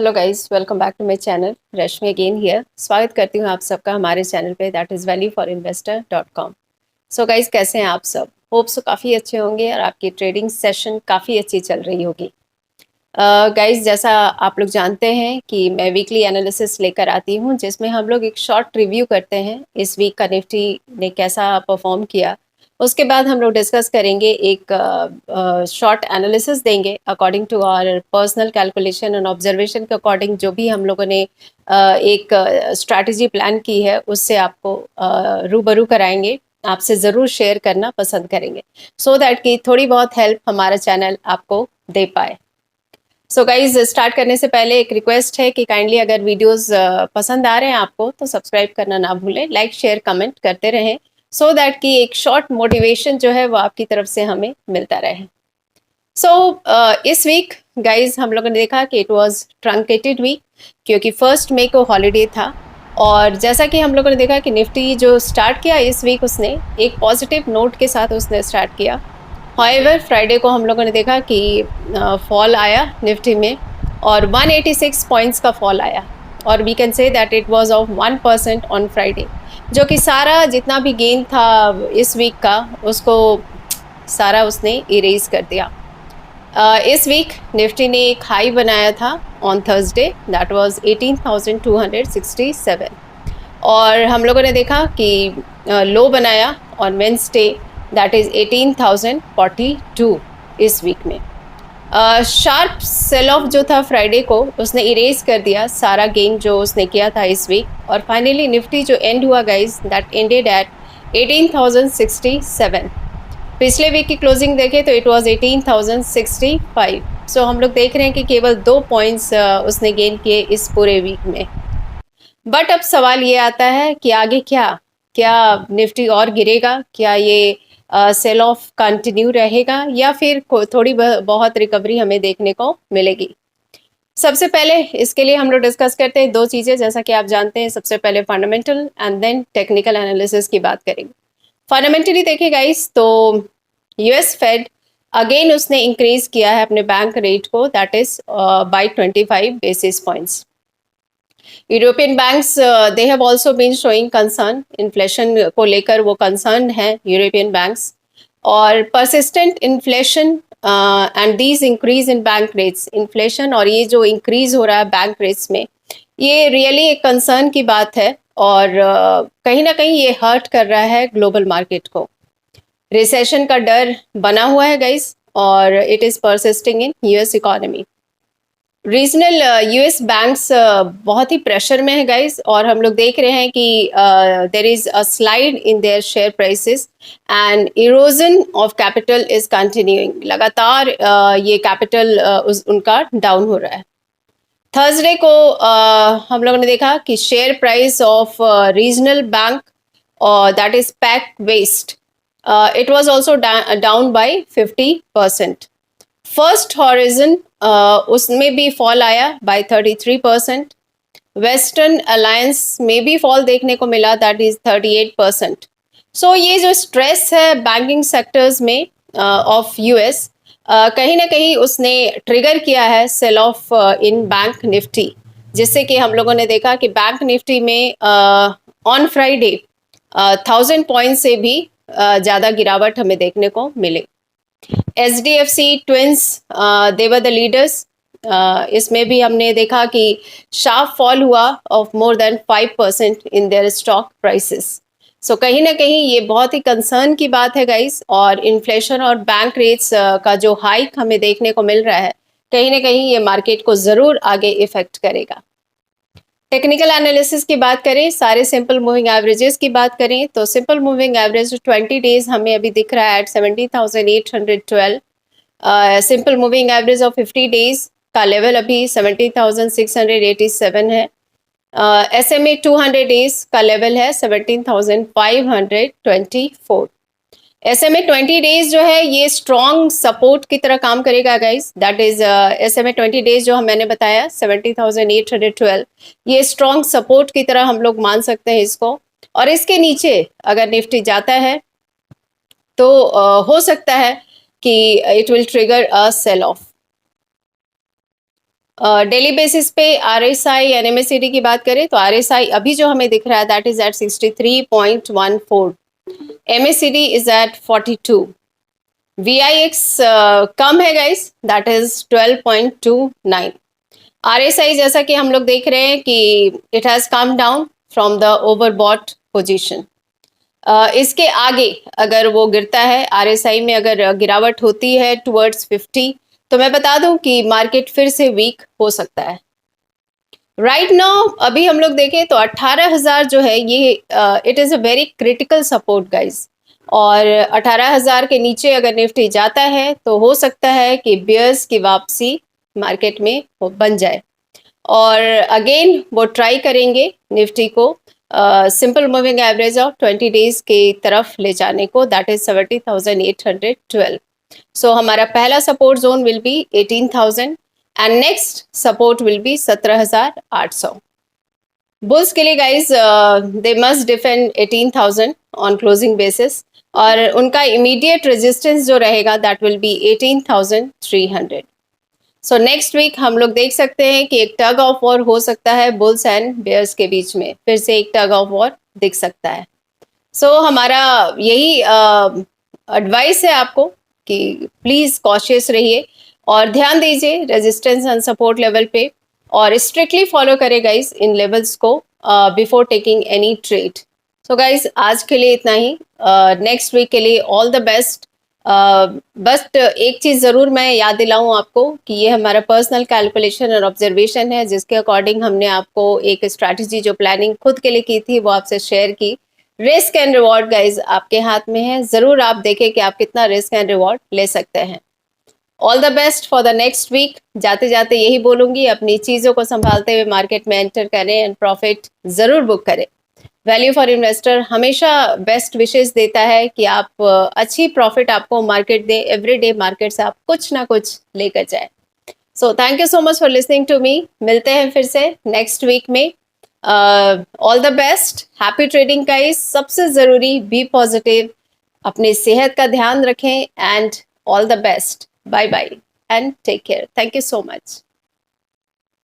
Hello guys, welcome back to my channel. Rashmi again here. स्वागत करती हूँ आप सबका हमारे चैनल पे, that is valueforinvestor.com। So guys, कैसे हैं आप सब? होप सो काफ़ी अच्छे होंगे और आपकी ट्रेडिंग सेशन काफ़ी अच्छी चल रही होगी। गाइस, जैसा आप लोग जानते हैं कि मैं वीकली एनालिसिस लेकर आती हूँ, जिसमें हम लोग एक शॉर्ट रिव्यू करते हैं इस वीक का निफ्टी ने कैसा परफॉर्म किया। उसके बाद हम लोग डिस्कस करेंगे, एक शॉर्ट एनालिसिस देंगे according to our personal calculation and observation के अकॉर्डिंग, जो भी हम लोगों ने एक स्ट्रैटेजी प्लान की है उससे आपको रूबरू कराएंगे। आपसे ज़रूर शेयर करना पसंद करेंगे सो दैट कि थोड़ी बहुत हेल्प हमारा चैनल आपको दे पाए। सो गाइज, स्टार्ट करने से पहले एक रिक्वेस्ट है कि काइंडली अगर वीडियोस पसंद आ रहे हैं आपको तो सब्सक्राइब करना ना भूलें, लाइक शेयर कमेंट करते रहें सो दैट कि एक शॉर्ट मोटिवेशन जो है वो आपकी तरफ से हमें मिलता रहे। इस वीक गाइज हम लोगों ने देखा कि इट वाज ट्रंकेटेड वीक, क्योंकि 1 मई को हॉलीडे था। और जैसा कि हम लोगों ने देखा कि निफ्टी जो स्टार्ट किया इस वीक, उसने एक पॉजिटिव नोट के साथ उसने स्टार्ट किया। हाउएवर फ्राइडे को हम लोगों ने देखा कि फॉल आया निफ्टी में और 186 पॉइंट्स का फॉल आया, और we can say that it was off 1% on Friday, जो कि सारा जितना भी गेन था इस वीक का उसको सारा उसने इरेज कर दिया। इस वीक निफ्टी ने एक हाई बनाया था ऑन थर्सडे, दैट वाज 18,267, और हम लोगों ने देखा कि लो बनाया ऑन वेंसडे, दैट इज 18,042 इस वीक में। शार्प सेल ऑफ जो था फ्राइडे को, उसने इरेज कर दिया सारा गेन जो उसने किया था इस वीक, और फाइनली निफ्टी जो एंड हुआ गाइज, दैट एंडेड एट 18,067। पिछले वीक की क्लोजिंग देखें तो इट वाज 18,065। सो हम लोग देख रहे हैं कि केवल 2 पॉइंट्स उसने गेन किए इस पूरे वीक में। बट अब सवाल ये आता है कि आगे क्या, क्या निफ्टी और गिरेगा? क्या ये सेल ऑफ कंटिन्यू रहेगा या फिर थोड़ी बहुत रिकवरी हमें देखने को मिलेगी? सबसे पहले इसके लिए हम लोग डिस्कस करते हैं दो चीजें। जैसा कि आप जानते हैं, सबसे पहले fundamental and then technical analysis की बात करेंगे। फंडामेंटली देखिए गाइस, तो यूएस फेड अगेन उसने इंक्रीज किया है अपने बैंक रेट को, that is by 25 basis points. European banks they have also been showing concern, inflation को लेकर वो कंसर्न है यूरोपियन बैंक्स। और persistent inflation and these increase in bank rates, inflation और ये जो इंक्रीज हो रहा है बैंक रेट्स में, ये रियली एक कंसर्न की बात है। और कहीं ना कहीं ये हर्ट कर रहा है ग्लोबल मार्केट को। रिसेशन का डर बना हुआ है गाइस, और it is persisting in US economy. Regional US banks बहुत ही प्रेशर में है गाइस, और हम लोग देख रहे हैं कि there is a slide in their share prices and erosion of capital is continuing. लगातार ये कैपिटल उनका डाउन हो रहा है। थर्सडे को हम लोगों ने देखा कि share price of regional bank, that is PacWest, it was also down by 50%। First Horizon उसमें भी फॉल आया बाय 33%। वेस्टर्न अलायंस में भी फॉल देखने को मिला, दैट इज 38%। सो ये जो स्ट्रेस है बैंकिंग सेक्टर्स में ऑफ यूएस, कहीं ना कहीं उसने ट्रिगर किया है sell off in bank Nifty, जिससे कि हम लोगों ने देखा कि बैंक निफ्टी में ऑन फ्राइडे 1,000 पॉइंट से भी ज़्यादा गिरावट हमें देखने को मिले। HDFC twins, they were the leaders. इसमें भी हमने देखा कि शार्प फॉल हुआ of more than 5% in their stock prices. So कहीं ना कहीं ये बहुत ही कंसर्न की बात है गाइस, और इन्फ्लेशन और बैंक रेट्स का जो हाइक हमें देखने को मिल रहा है, कहीं ना कहीं ये मार्केट को ज़रूर आगे इफेक्ट करेगा। टेक्निकल एनालिसिस की बात करें, सारे सिंपल मूविंग एवरेजेस की बात करें, तो सिंपल मूविंग एवरेज 20 डेज हमें अभी दिख रहा है at 70,812। Simple moving average of 50 days का लेवल अभी 70,687 है। SMA 200 डेज का लेवल है 17,524। SMA 20 डेज जो है ये स्ट्रॉन्ग सपोर्ट की तरह काम करेगा guys, that is SMA 20 days जो मैंने बताया 70,812, ये स्ट्रॉन्ग सपोर्ट की तरह हम लोग मान सकते हैं इसको। और इसके नीचे अगर निफ्टी जाता है तो हो सकता है कि it will trigger a sell off. Daily basis पे RSI NMACD की बात करें तो RSI अभी जो हमें दिख रहा है that is at 63.14, MACD is at 42, VIX कम है गाइस, दैट इज 12.29। RSI जैसा कि हम लोग देख रहे हैं कि it has come down from the overbought position. इसके आगे अगर वो गिरता है, RSI में अगर गिरावट होती है टुवर्ड्स 50, तो मैं बता दूं कि मार्केट फिर से वीक हो सकता है। राइट नाउ अभी हम लोग देखें तो 18,000 जो है ये it is a very critical support guys, और 18,000 के नीचे अगर निफ्टी जाता है तो हो सकता है कि बियर्स की वापसी मार्केट में बन जाए, और अगेन वो ट्राई करेंगे निफ्टी को simple moving average of 20 days के तरफ ले जाने को, दैट इज 70,812। सो हमारा पहला support zone will be 18,000 and next support will be 17,800। Bulls के लिए guys they must defend 18,000 on closing basis, और उनका इमीडिएट रेजिस्टेंस जो रहेगा that will be 18,300। So next week हम लोग देख सकते हैं कि एक टग ऑफ वॉर हो सकता है बुल्स एंड बेयर्स के बीच में, फिर से एक टग ऑफ वॉर दिख सकता है। सो हमारा यही एडवाइस है आपको कि प्लीज़ कॉशियस रहिए और ध्यान दीजिए रेजिस्टेंस एंड सपोर्ट लेवल पे, और स्ट्रिक्टली फॉलो करें गाइस इन लेवल्स को before taking any trade. So guys आज के लिए इतना ही, नेक्स्ट वीक के लिए ऑल द बेस्ट। बस एक चीज़ ज़रूर मैं याद दिलाऊं आपको कि ये हमारा पर्सनल कैलकुलेशन और ऑब्जर्वेशन है, जिसके अकॉर्डिंग हमने आपको एक स्ट्रैटेजी जो प्लानिंग खुद के लिए की थी वो आपसे शेयर की। रिस्क एंड रिवॉर्ड गाइज आपके हाथ में है, ज़रूर आप देखें कि आप कितना रिस्क एंड रिवॉर्ड ले सकते हैं। All the best for the next week. जाते जाते यही बोलूँगी, अपनी चीज़ों को संभालते हुए मार्केट में एंटर करें एंड प्रॉफिट ज़रूर बुक करें। वैल्यू फॉर इन्वेस्टर हमेशा बेस्ट विशेष देता है कि आप अच्छी प्रॉफिट आपको मार्केट दे, एवरीडे मार्केट से आप कुछ ना कुछ लेकर जाए। So thank you so much for listening to me. मिलते हैं फिर से नेक्स्ट वीक में। All the best, happy trading guys. सबसे ज़रूरी बी पॉजिटिव, अपनी सेहत का ध्यान रखें and all the best. Bye bye and take care. Thank you so much.